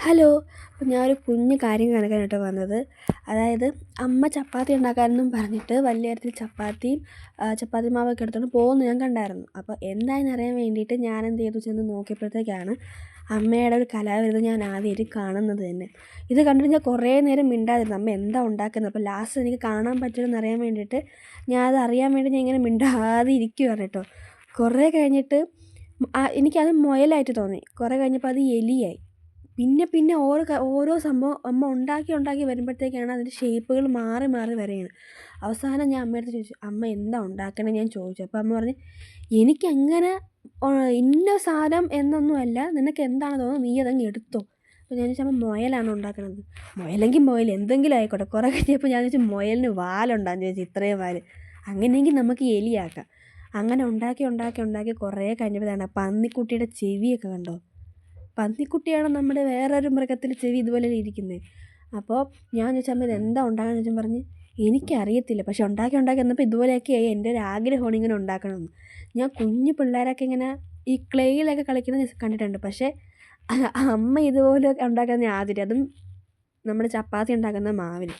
Hello. അപ്പോൾ ഞാനൊരു കുഞ്ഞു കാര്യം കാണിക്കാനായിട്ട് വന്നത്. അതായത് അമ്മ ചപ്പാത്തി ഉണ്ടാക്കാനെന്നും പറഞ്ഞിട്ട് വലിയ തരത്തിൽ ചപ്പാത്തി മാവൊക്കെ എടുത്തുകൊണ്ട് പോകുന്നത് ഞാൻ കണ്ടായിരുന്നു. അപ്പോൾ എന്തായെന്ന് അറിയാൻ വേണ്ടിയിട്ട് ഞാൻ എന്ത് ചെയ്തു, ചെന്ന് നോക്കിയപ്പോഴത്തേക്കാണ് അമ്മയുടെ ഒരു കലാവിരുത് ഞാൻ ആദ്യമായിട്ട് കാണുന്നത് തന്നെ. ഇത് കണ്ടിട്ട് ഞാൻ കുറേ നേരം മിണ്ടാതിരുന്നു, അമ്മ എന്താ ഉണ്ടാക്കുന്നത്. അപ്പോൾ ലാസ്റ്റ് എനിക്ക് കാണാൻ പറ്റുമെന്ന് അറിയാൻ വേണ്ടിയിട്ട് അത് അറിയാൻ വേണ്ടി ഞാൻ ഇങ്ങനെ മിണ്ടാതെ ഇരിക്കുകയാണ് കേട്ടോ. കുറേ കഴിഞ്ഞിട്ട് എനിക്കത് മുയലായിട്ട് തോന്നി. കുറേ കഴിഞ്ഞപ്പോൾ അത് എലിയായി. പിന്നെ ഓരോ സംഭവം അമ്മ ഉണ്ടാക്കി വരുമ്പോഴത്തേക്കാണ് അതിൻ്റെ ഷേപ്പുകൾ മാറി മാറി വരികയാണ്. അവസാനം ഞാൻ അമ്മയടുത്ത് ചോദിച്ചു, അമ്മ എന്താ ഉണ്ടാക്കണേ ഞാൻ ചോദിച്ചു. അപ്പോൾ അമ്മ പറഞ്ഞു, എനിക്കങ്ങനെ ഇന്ന സാധനം എന്നൊന്നുമല്ല, നിനക്ക് എന്താണ് തോന്നുന്നത് നീ അതങ്ങ് എടുത്തോ. അപ്പോൾ ഞാൻ ചോദിച്ചു, അമ്മ മുയലാണ് ഉണ്ടാക്കണത്. മുയലെങ്കിൽ മുയൽ എന്തെങ്കിലും ആയിക്കോട്ടെ. കുറേ കഴിഞ്ഞപ്പോൾ ഞാൻ ചോദിച്ചു, മുയലിന് വാലുണ്ടാന്ന് ചോദിച്ചു. ഇത്രയും വാല്, അങ്ങനെയെങ്കിൽ നമുക്ക് എലിയാക്കാം. അങ്ങനെ ഉണ്ടാക്കി കുറേ കഴിഞ്ഞപ്പോഴാണ് പന്നിക്കുട്ടിയുടെ ചെവിയൊക്കെ കണ്ടോ. പന്നിക്കുട്ടിയാണ് നമ്മുടെ വേറൊരു മൃഗത്തിൻ്റെ ചെവി ഇതുപോലെ ഇരിക്കുന്നത്. അപ്പോൾ ഞാൻ ചോദിച്ചാൽ അമ്മ ഇതെന്താ ഉണ്ടാക്കാന്ന് ചോദിച്ചാൽ പറഞ്ഞ്, എനിക്കറിയത്തില്ല, പക്ഷെ ഉണ്ടാക്കി വന്നപ്പോൾ ഇതുപോലെയൊക്കെയായി. എൻ്റെ ഒരു ആഗ്രഹമാണ് ഇങ്ങനെ ഉണ്ടാക്കണമെന്ന്. ഞാൻ കുഞ്ഞു പിള്ളേരൊക്കെ ഇങ്ങനെ ഈ ക്ലേയിലൊക്കെ കളിക്കുന്നത് കണ്ടിട്ടുണ്ട്, പക്ഷേ അമ്മ ഇതുപോലെ ഉണ്ടാക്കുന്നത് ഞാൻ ആദ്യമായിട്ട്, അതും നമ്മൾ ചപ്പാത്തി ഉണ്ടാക്കുന്ന മാവിൽ.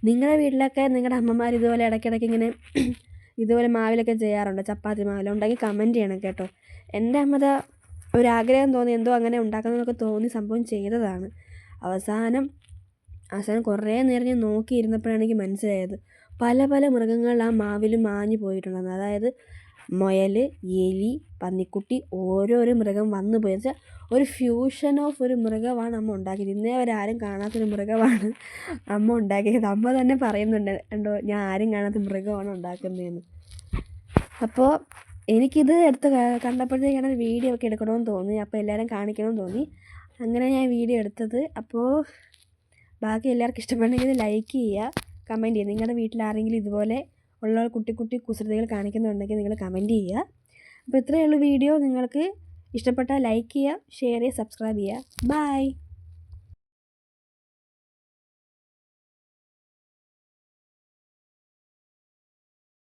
നിങ്ങളുടെ വീട്ടിലൊക്കെ നിങ്ങളുടെ അമ്മമാർ ഇതുപോലെ ഇടയ്ക്കിടയ്ക്ക് ഇങ്ങനെ ഇതുപോലെ മാവിലൊക്കെ ചെയ്യാറുണ്ട്, ചപ്പാത്തി മാവിൽ ഉണ്ടെങ്കിൽ കമൻറ്റ് ചെയ്യണം കേട്ടോ. എൻ്റെ അമ്മ ഒരാഗ്രഹം തോന്നി, എന്തോ അങ്ങനെ ഉണ്ടാക്കണമെന്നൊക്കെ തോന്നി സംഭവം ചെയ്തതാണ്. അവസാനം കുറേ നേരം ഞാൻ നോക്കിയിരുന്നപ്പോഴാണ് എനിക്ക് മനസ്സിലായത്, പല പല മൃഗങ്ങൾ ആ മാവിൽ മാഞ്ഞു പോയിട്ടുണ്ടെന്ന്. അതായത് മുയൽ, എലി, പന്നിക്കുട്ടി, ഓരോരോ മൃഗം വന്നു പോയി. വെച്ചാൽ ഒരു ഫ്യൂഷൻ ഓഫ് ഒരു മൃഗമാണ് അമ്മ ഉണ്ടാക്കിയത്. ഇന്നേ വരെ ആരും കാണാത്തൊരു മൃഗമാണ് അമ്മ ഉണ്ടാക്കിയത്. അമ്മ തന്നെ പറയുന്നുണ്ട് കണ്ടോ, ഞാൻ ആരും കാണാത്ത മൃഗമാണ് ഉണ്ടാക്കുന്നതെന്ന്. അപ്പോൾ എനിക്കിത് കണ്ടപ്പോഴത്തേക്കാണ് ഒരു വീഡിയോ ഒക്കെ എടുക്കണമെന്ന് തോന്നി. അപ്പോൾ എല്ലാവരും കാണിക്കണമെന്ന് തോന്നി, അങ്ങനെ ഞാൻ വീഡിയോ എടുത്തത്. അപ്പോൾ ബാക്കി എല്ലാവർക്കും ഇഷ്ടപ്പെടണമെങ്കിൽ ലൈക്ക് ചെയ്യുക, കമൻറ്റ് ചെയ്യുക. നിങ്ങളുടെ വീട്ടിൽ ആരെങ്കിലും ഇതുപോലെ ഉള്ള കുട്ടി കുസൃതികൾ കാണിക്കുന്നുണ്ടെങ്കിൽ നിങ്ങൾ കമൻറ്റ് ചെയ്യുക. അപ്പോൾ ഇത്രയേ ഉള്ളൂ വീഡിയോ. നിങ്ങൾക്ക് ഇഷ്ടപ്പെട്ടാൽ ലൈക്ക് ചെയ്യുക, ഷെയർ ചെയ്യുക, സബ്സ്ക്രൈബ് ചെയ്യുക. ബൈ.